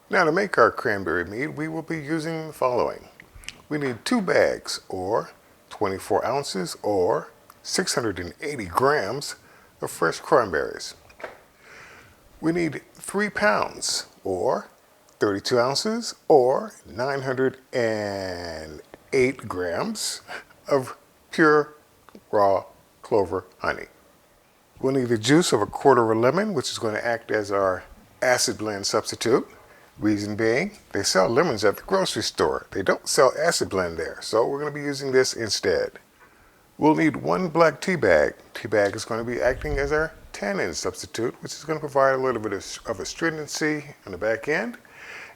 Now to make our cranberry mead, we will be using the following. We need 2 bags, or 24 ounces, or 680 grams of fresh cranberries. We need 3 pounds, or 32 ounces, or 908 grams of pure raw clover honey. We'll need the juice of a quarter of a lemon, which is going to act as our acid blend substitute. Reason being, they sell lemons at the grocery store. They don't sell acid blend there, so we're going to be using this instead. We'll need 1 black tea bag. Tea bag is going to be acting as our tannin substitute, which is going to provide a little bit of astringency on the back end.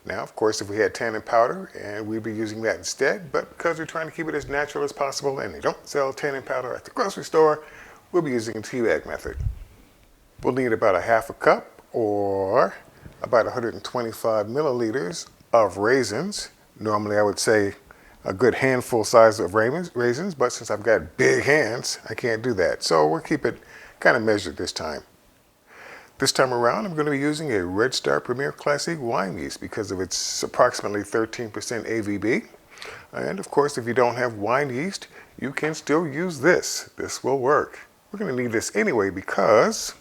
Now, of course, if we had tannin powder, and we'd be using that instead, but because we're trying to keep it as natural as possible and they don't sell tannin powder at the grocery store, we'll be using the tea bag method. We'll need about a half a cup, or about 125 milliliters of raisins. Normally I would say a good handful size of raisins, but since I've got big hands, I can't do that. So we'll keep it kind of measured this time. This time around, I'm going to be using a Red Star Premier Classic wine yeast because of its approximately 13% AVB. And of course, if you don't have wine yeast, you can still use this. This will work. We're going to need this anyway because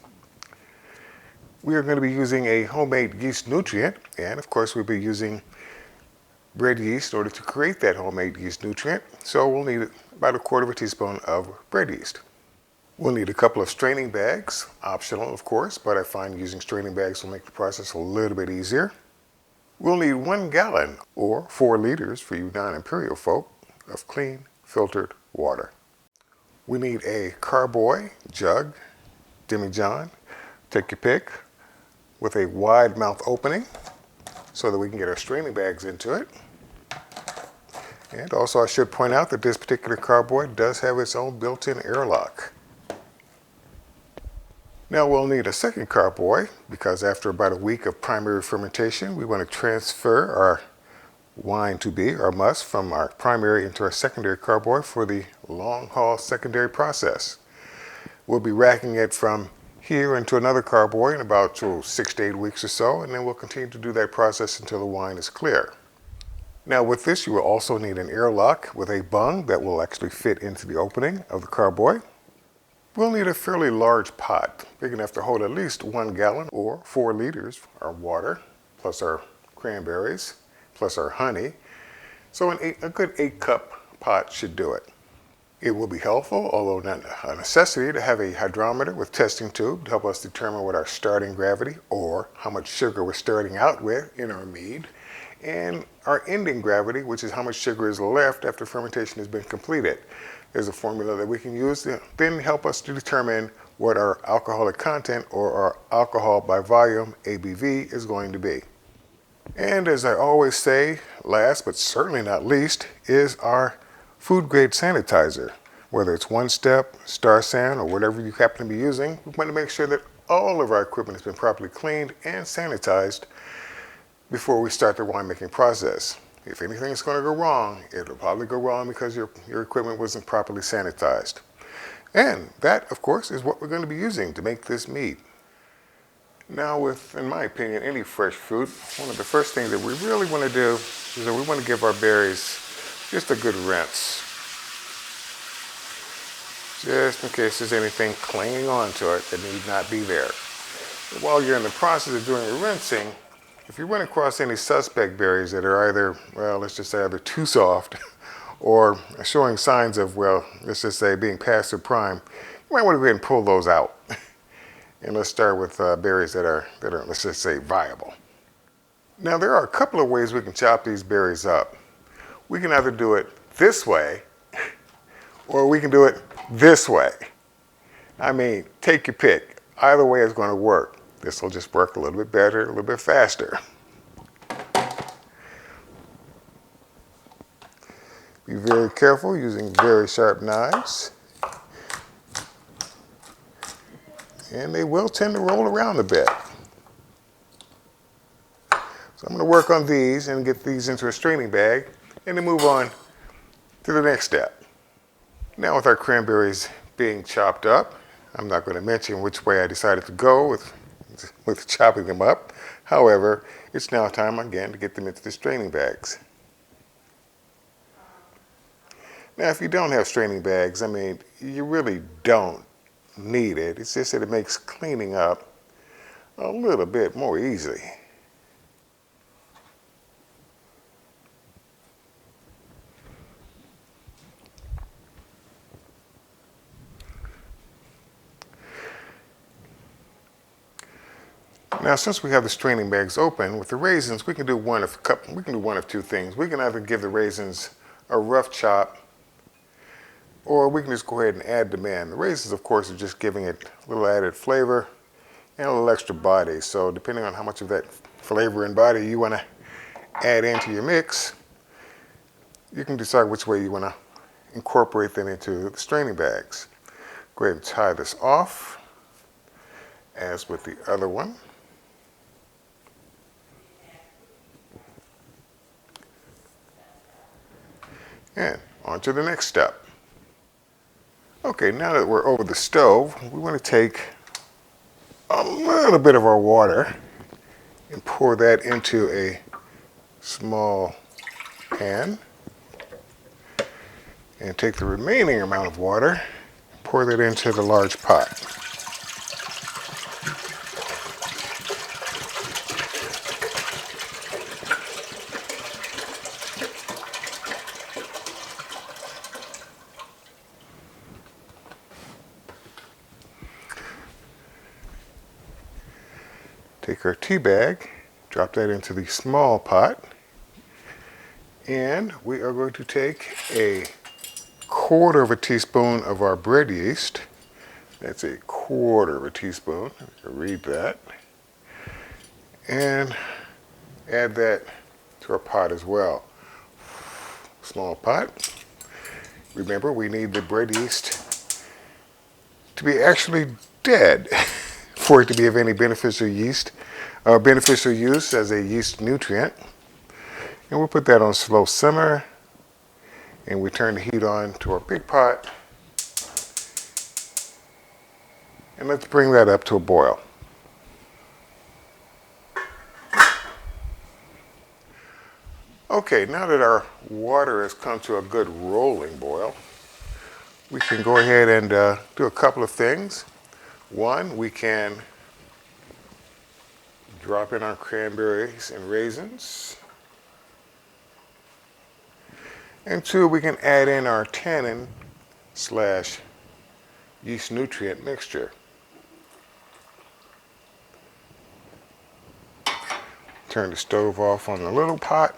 we are going to be using a homemade yeast nutrient, and of course we'll be using bread yeast in order to create that homemade yeast nutrient. So we'll need about a quarter of a teaspoon of bread yeast. We'll need a couple of straining bags, optional of course, but I find using straining bags will make the process a little bit easier. We'll need 1 gallon, or 4 liters for you non-imperial folk, of clean filtered water. We need a carboy, jug, demijohn, take your pick, with a wide mouth opening so that we can get our straining bags into it. And also I should point out that this particular carboy does have its own built-in airlock. Now we'll need a second carboy because after about a week of primary fermentation, we want to transfer our wine to be, our musk, from our primary into our secondary carboy for the long haul secondary process. We'll be racking it from here into another carboy in about 6 to 8 weeks or so, and then we'll continue to do that process until the wine is clear. Now with this, you will also need an airlock with a bung that will actually fit into the opening of the carboy. We'll need a fairly large pot, big enough to hold at least 1 gallon or 4 liters, our water, plus our cranberries, plus our honey. So a good 8-cup pot should do it. It will be helpful, although not a necessity, to have a hydrometer with testing tube to help us determine what our starting gravity, or how much sugar we're starting out with in our mead, and our ending gravity, which is how much sugar is left after fermentation has been completed. There's a formula that we can use to then help us to determine what our alcoholic content, or our alcohol by volume, ABV, is going to be. And as I always say, last but certainly not least, is our food grade sanitizer. Whether it's One Step, Star San, or whatever you happen to be using, we want to make sure that all of our equipment has been properly cleaned and sanitized before we start the winemaking process. If anything is going to go wrong, it'll probably go wrong because your equipment wasn't properly sanitized. And that, of course, is what we're going to be using to make this mead. Now with, in my opinion, any fresh fruit, one of the first things that we really want to do is that we want to give our berries just a good rinse. Just in case there's anything clinging onto it that need not be there. But while you're in the process of doing the rinsing, if you run across any suspect berries that are either, well, let's just say either too soft or showing signs of, well, let's just say being past their prime, you might want to go ahead and pull those out. And let's start with berries that are, let's just say, viable. Now there are a couple of ways we can chop these berries up. We can either do it this way, or we can do it this way. I mean, take your pick. Either way is going to work. This will just work a little bit better, a little bit faster. Be very careful using very sharp knives. And they will tend to roll around a bit. So I'm going to work on these and get these into a straining bag and then move on to the next step. Now with our cranberries being chopped up, I'm not going to mention which way I decided to go with chopping them up. However, it's now time again to get them into the straining bags. Now, if you don't have straining bags, I mean, you really don't need it. It's just that it makes cleaning up a little bit more easy. Now, since we have the straining bags open, with the raisins, we can do one of two things. We can either give the raisins a rough chop, or we can just go ahead and add them in. The raisins, of course, are just giving it a little added flavor and a little extra body. So depending on how much of that flavor and body you want to add into your mix, you can decide which way you want to incorporate them into the straining bags. Go ahead and tie this off, as with the other one. And on to the next step. Okay, now that we're over the stove, we want to take a little bit of our water and pour that into a small pan. And take the remaining amount of water, pour that into the large pot. Take our tea bag, drop that into the small pot, and we are going to take a quarter of a teaspoon of our bread yeast. That's a quarter of a teaspoon. Read that. And add that to our pot as well. Small pot. Remember, we need the bread yeast to be actually dead for it to be of any beneficial use as a yeast nutrient. And we'll put that on slow simmer, and we turn the heat on to our big pot, and let's bring that up to a boil. Okay, now that our water has come to a good rolling boil, we can go ahead and do a couple of things. One, we can drop in our cranberries and raisins. And two, we can add in our tannin / yeast nutrient mixture. Turn the stove off on the little pot.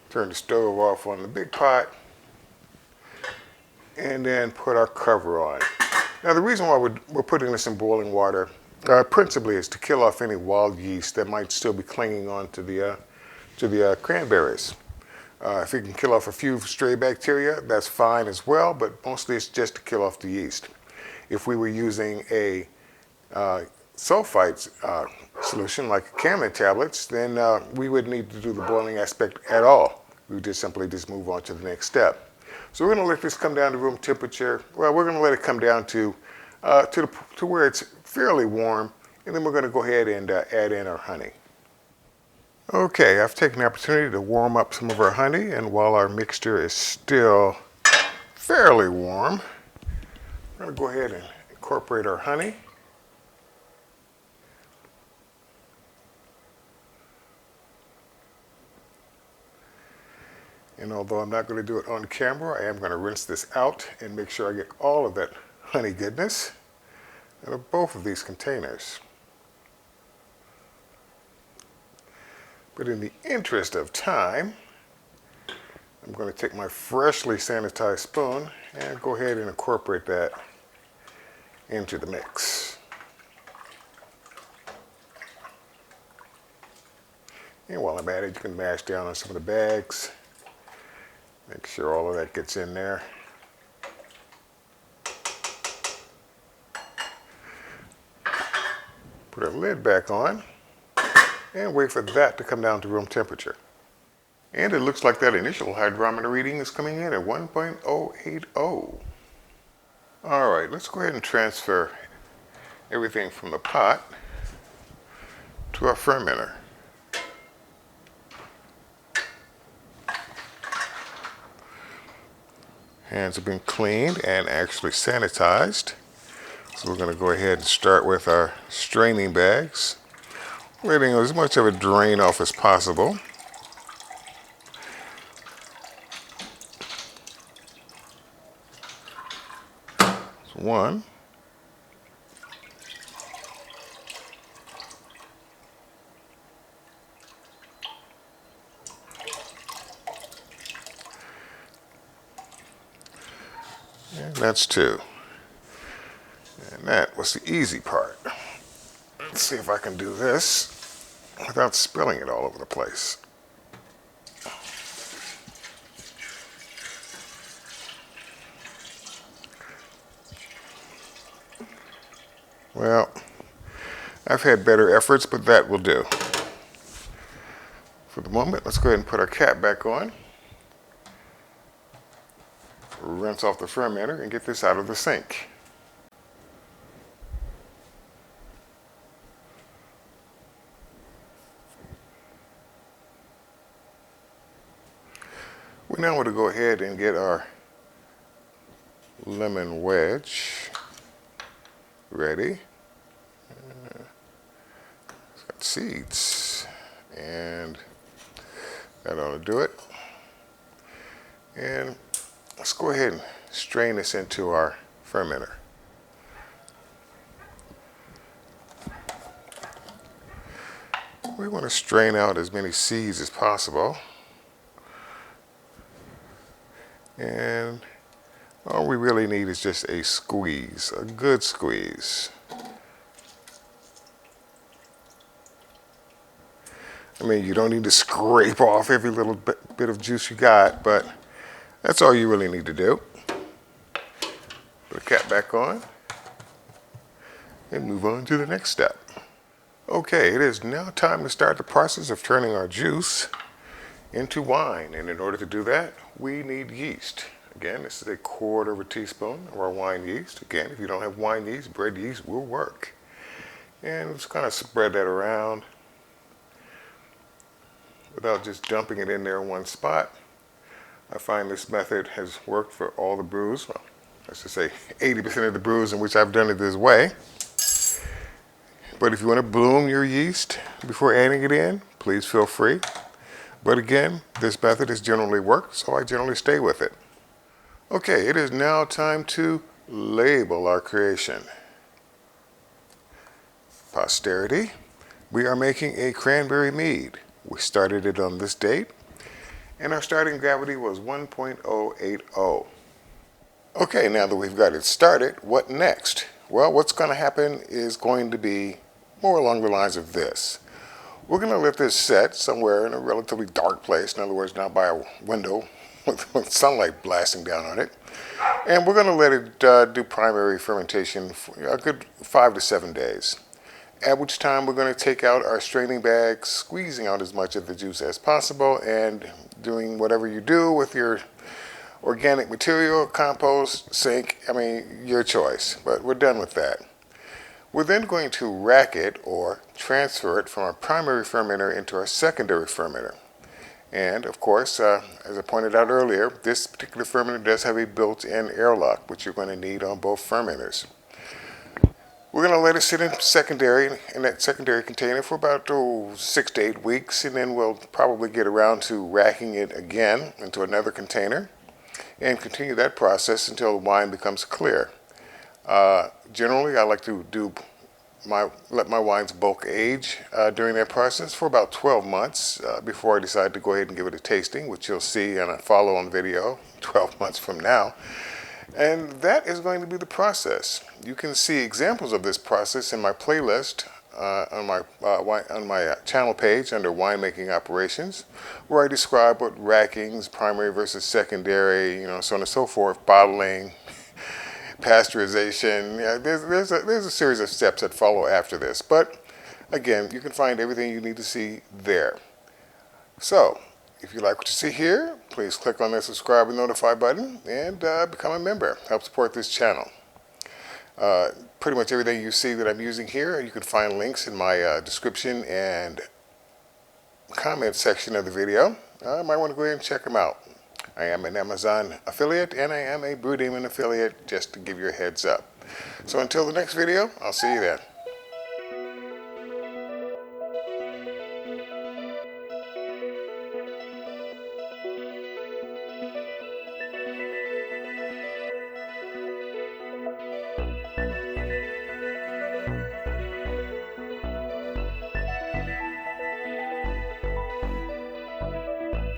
Turn the stove off on the big pot. And then put our cover on. Now, the reason why we're putting this in boiling water principally is to kill off any wild yeast that might still be clinging on to the cranberries. If you can kill off a few stray bacteria, that's fine as well, but mostly it's just to kill off the yeast. If we were using a sulfites solution like Camelin tablets, then we wouldn't need to do the boiling aspect at all. We would just simply move on to the next step. So we're going to let this come down to room temperature. Well, we're going to let it come down to where it's fairly warm, and then we're going to go ahead and add in our honey. Okay, I've taken the opportunity to warm up some of our honey, and while our mixture is still fairly warm, we're going to go ahead and incorporate our honey. And although I'm not going to do it on camera, I am going to rinse this out and make sure I get all of that honey goodness out of both of these containers. But in the interest of time, I'm going to take my freshly sanitized spoon and go ahead and incorporate that into the mix. And while I'm at it, you can mash down on some of the bags. Make sure all of that gets in there. Put our lid back on and wait for that to come down to room temperature. And it looks like that initial hydrometer reading is coming in at 1.080. All right, let's go ahead and transfer everything from the pot to our fermenter. Hands have been cleaned and actually sanitized. So we're going to go ahead and start with our straining bags, letting as much of it drain off as possible. That's one. And that's two. And that was the easy part. Let's see if I can do this without spilling it all over the place. Well, I've had better efforts, but that will do. For the moment, let's go ahead and put our cap back on. Rinse off the fermenter and get this out of the sink. We now want to go ahead and get our lemon wedge ready. It's got seeds, and that ought to do it. And let's go ahead and strain this into our fermenter. We want to strain out as many seeds as possible. And all we really need is just a squeeze, a good squeeze. I mean, you don't need to scrape off every little bit of juice you got, but that's all you really need to do. Put the cap back on and move on to the next step. Okay, it is now time to start the process of turning our juice into wine. And in order to do that, we need yeast. Again, this is 1/4 teaspoon of our wine yeast. Again, if you don't have wine yeast, bread yeast will work. And just kind of spread that around without just dumping it in there in one spot. I find this method has worked for all the brews. Well, let's just say 80% of the brews in which I've done it this way. But if you want to bloom your yeast before adding it in, please feel free. But again, this method has generally worked, so I generally stay with it. Okay, it is now time to label our creation. Posterity, we are making a cranberry mead. We started it on this date, and our starting gravity was 1.080. Okay, now that we've got it started, what next? Well, what's going to happen is going to be more along the lines of this. We're going to let this set somewhere in a relatively dark place, in other words, not by a window with sunlight blasting down on it. And we're going to let it do primary fermentation for a good 5 to 7 days. At which time we're going to take out our straining bag, squeezing out as much of the juice as possible, and doing whatever you do with your organic material, compost, sink, I mean, your choice. But we're done with that. We're then going to rack it or transfer it from our primary fermenter into our secondary fermenter. And of course, as I pointed out earlier, this particular fermenter does have a built-in airlock, which you're going to need on both fermenters. We're going to let it sit in that secondary container for about 6 to 8 weeks, and then we'll probably get around to racking it again into another container and continue that process until the wine becomes clear. Generally, I like to let my wines bulk age during that process for about 12 months before I decide to go ahead and give it a tasting, which you'll see in a follow-on video 12 months from now. And that is going to be the process. You can see examples of this process in my playlist on my channel page under winemaking operations, where I describe what rackings, primary versus secondary, so on and so forth, bottling, pasteurization. Yeah, there's a series of steps that follow after this. But again, you can find everything you need to see there. So, if you like what you see here, please click on the subscribe and notify button and become a member. Help support this channel. Pretty much everything you see that I'm using here, you can find links in my description and comment section of the video. I might want to go ahead and check them out. I am an Amazon affiliate and I am a Brew Demon affiliate, just to give you a heads up. So until the next video, I'll see you then.